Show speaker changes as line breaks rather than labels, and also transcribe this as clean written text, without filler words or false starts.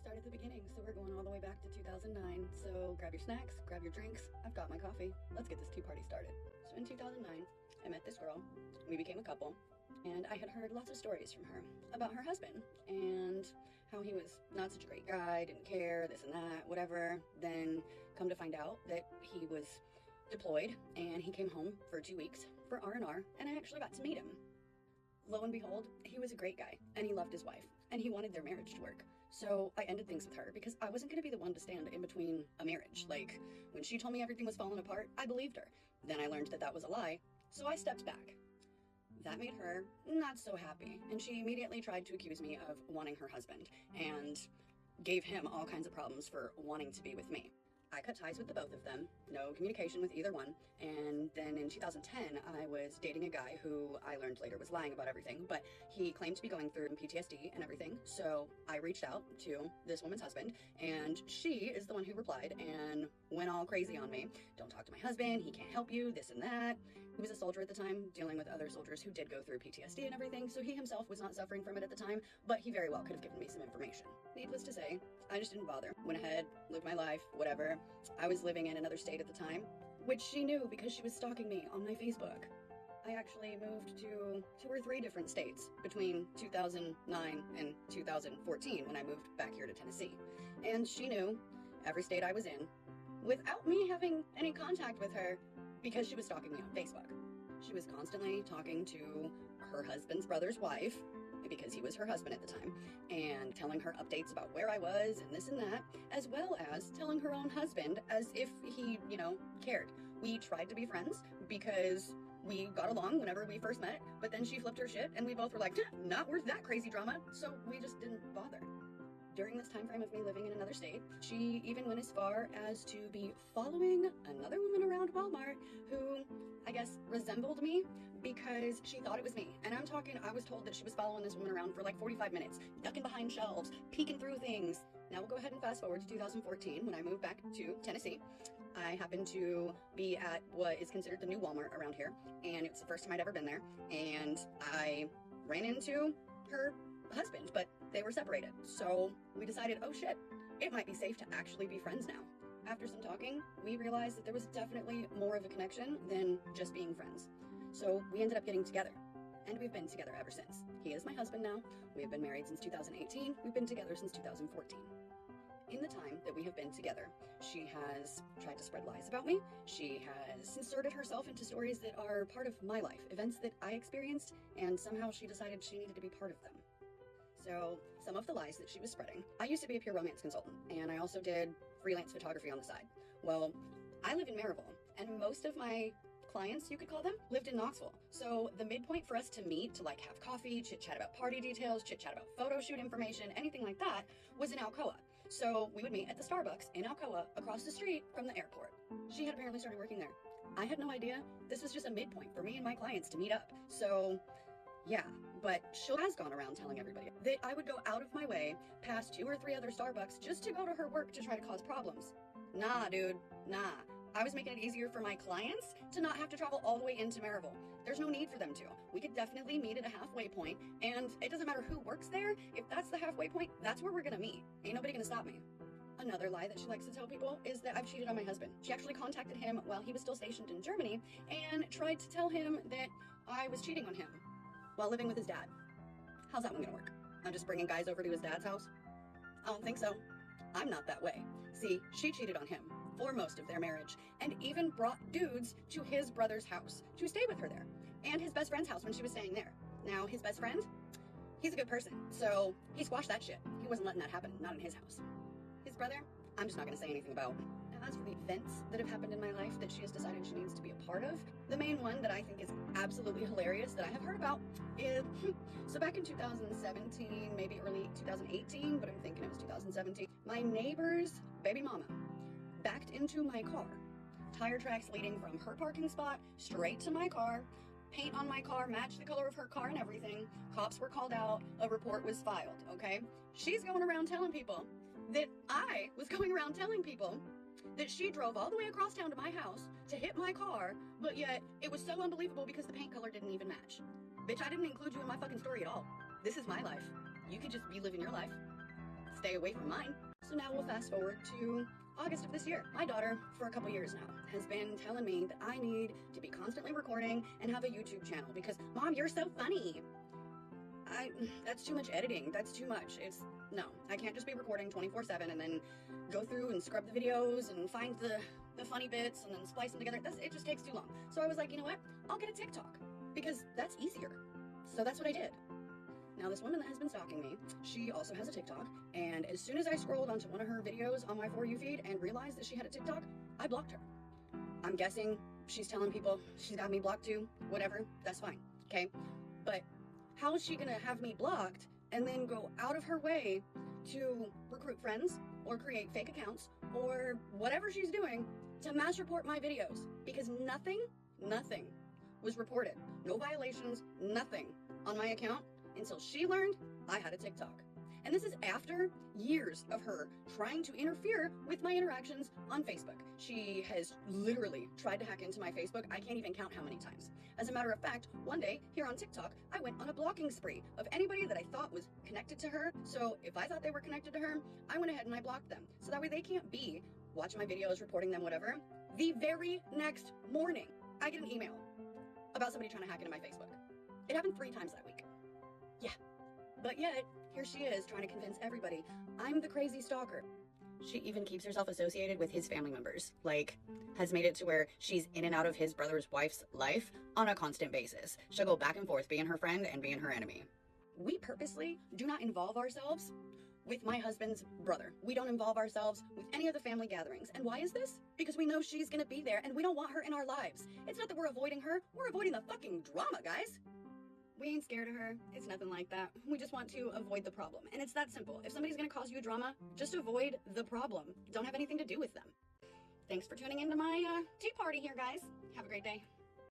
start at the beginning. So we're going all the way back to 2009. So grab your snacks, grab your drinks. I've got my coffee. Let's get this tea party started. So in 2009, I met this girl. We became a couple. And I had heard lots of stories from her about her husband and how he was not such a great guy, didn't care, this and that, whatever. Then come to find out that he was deployed and he came home for 2 weeks for R&R, and I actually got to meet him. Lo and behold, he was a great guy and he loved his wife and he wanted their marriage to work. So I ended things with her because I wasn't going to be the one to stand in between a marriage. Like, when she told me everything was falling apart, I believed her. Then I learned that that was a lie, so I stepped back. That made her not so happy, and she immediately tried to accuse me of wanting her husband and gave him all kinds of problems for wanting to be with me. I cut ties with the both of them, no communication with either one, and then in 2010 I was dating a guy who I learned later was lying about everything, but he claimed to be going through PTSD and everything, so I reached out to this woman's husband, and she is the one who replied and went all crazy on me. Don't talk to my husband, he can't help you, this and that. He was a soldier at the time, dealing with other soldiers who did go through PTSD and everything, so he himself was not suffering from it at the time, but he very well could have given me some information. Needless to say, I just didn't bother. Went ahead, lived my life, whatever. I was living in another state at the time, which she knew because she was stalking me on my Facebook. I actually moved to 2 or 3 different states between 2009 and 2014 when I moved back here to Tennessee. And she knew every state I was in without me having any contact with her because she was stalking me on Facebook. She was constantly talking to her husband's brother's wife, because he was her husband at the time, and telling her updates about where I was and this and that, as well as telling her own husband as if he, cared. We tried to be friends because we got along whenever we first met, but then she flipped her shit and we both were like, not worth that crazy drama, so we just didn't bother. During this time frame of me living in another state, she even went as far as to be following another woman around Walmart who, I guess, resembled me because she thought it was me. And I was told that she was following this woman around for like 45 minutes, ducking behind shelves, peeking through things. Now we'll go ahead and fast forward to 2014 when I moved back to Tennessee. I happened to be at what is considered the new Walmart around here, and it's the first time I'd ever been there, and I ran into her husband, but they were separated. So we decided, oh shit, it might be safe to actually be friends now. After some talking, we realized that there was definitely more of a connection than just being friends. So we ended up getting together, and we've been together ever since. He is my husband now. We have been married since 2018. We've been together since 2014. In the time that we have been together, she has tried to spread lies about me. She has inserted herself into stories that are part of my life, events that I experienced, and somehow she decided she needed to be part of them. So some of the lies that she was spreading, I used to be a pure romance consultant, and I also did freelance photography on the side. Well, I live in Maryville, and most of my clients, you could call them, lived in Knoxville. So the midpoint for us to meet, to like have coffee, chit chat about party details, chit chat about photo shoot information, anything like that, was in Alcoa. So we would meet at the Starbucks in Alcoa across the street from the airport. She had apparently started working there. I had no idea. This was just a midpoint for me and my clients to meet up. So yeah, but she has gone around telling everybody that I would go out of my way past 2 or 3 other Starbucks just to go to her work to try to cause problems. Nah, dude, nah. I was making it easier for my clients to not have to travel all the way into Maryville. There's no need for them to. We could definitely meet at a halfway point, and it doesn't matter who works there. If that's the halfway point, that's where we're gonna meet. Ain't nobody gonna stop me. Another lie that she likes to tell people is that I've cheated on my husband. She actually contacted him while he was still stationed in Germany and tried to tell him that I was cheating on him while living with his dad. How's that one gonna work? I'm just bringing guys over to his dad's house? I don't think so. I'm not that way. See, she cheated on him for most of their marriage and even brought dudes to his brother's house to stay with her there, and his best friend's house when she was staying there. Now, his best friend, he's a good person, so he squashed that shit. He wasn't letting that happen, not in his house. His brother, I'm just not gonna say anything about. Now, as for the events that have happened in my life that she has decided she needs to be a part of, the main one that I think is absolutely hilarious that I have heard about is, so back in 2017, maybe early 2018, but I'm thinking it was 2017, my neighbor's baby mama backed into my car. Tire tracks leading from her parking spot straight to my car. Paint on my car matched the color of her car and everything. Cops were called out. A report was filed, okay? She's going around telling people that I was going around telling people that she drove all the way across town to my house to hit my car, but yet it was so unbelievable because the paint color didn't even match. Bitch, I didn't include you in my fucking story at all. This is my life. You could just be living your life. stay away from mine. So now we'll fast forward to August of this year. My daughter, for a couple years now, has been telling me that I need to be constantly recording and have a YouTube channel because, Mom, you're so funny. That's too much editing. That's too much. No, I can't just be recording 24/7 and then go through and scrub the videos and find the funny bits and then splice them together. It just takes too long. So I was like, you know what? I'll get a TikTok because that's easier. So that's what I did. Now, this woman that has been stalking me, she also has a TikTok, and as soon as I scrolled onto one of her videos on my For You feed and realized that she had a TikTok, I blocked her. I'm guessing she's telling people she's got me blocked too, whatever, that's fine, okay? But how is she gonna have me blocked and then go out of her way to recruit friends or create fake accounts or whatever she's doing to mass report my videos? Because nothing was reported. No violations, nothing on my account until she learned I had a TikTok. And this is after years of her trying to interfere with my interactions on Facebook. She has literally tried to hack into my Facebook. I can't even count how many times. As a matter of fact, one day here on TikTok, I went on a blocking spree of anybody that I thought was connected to her. So if I thought they were connected to her, I went ahead and I blocked them. So that way they can't be watching my videos, reporting them, whatever. The very next morning, I get an email about somebody trying to hack into my Facebook. It happened 3 times that week. Yeah. But yet, here she is trying to convince everybody I'm the crazy stalker. She even keeps herself associated with his family members, like has made it to where she's in and out of his brother's wife's life on a constant basis. She'll go back and forth being her friend and being her enemy. We purposely do not involve ourselves with my husband's brother. We don't involve ourselves with any of the family gatherings. And why is this? Because we know she's gonna be there and we don't want her in our lives. It's not that we're avoiding her, we're avoiding the fucking drama, guys. We ain't scared of her. It's nothing like that. We just want to avoid the problem. And it's that simple. If somebody's gonna cause you drama, just avoid the problem. Don't have anything to do with them. Thanks for tuning into my tea party here, guys. Have a great day.